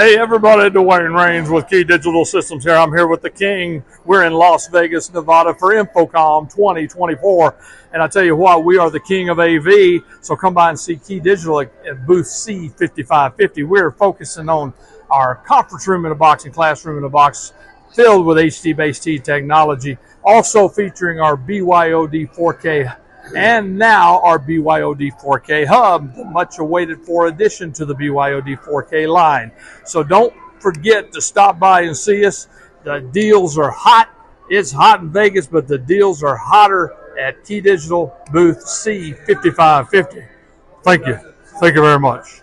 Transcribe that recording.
Hey everybody, Dwayne Rains with KeyDigital Systems here. I'm here with the King. We're in Las Vegas, Nevada for InfoComm 2024. And I tell you what, we are the king of AV. So come by and see KeyDigital at booth C5550. We're focusing on our conference room in a box and classroom in a box filled with HD-based technology. Also featuring our BYOD4K and now our BYOD4K hub, the much awaited for addition to the BYOD4K line. So don't forget to stop by and see us. The deals are hot. It's hot in Vegas, but the deals are hotter at KeyDigital booth C5550. Thank you. Thank you very much.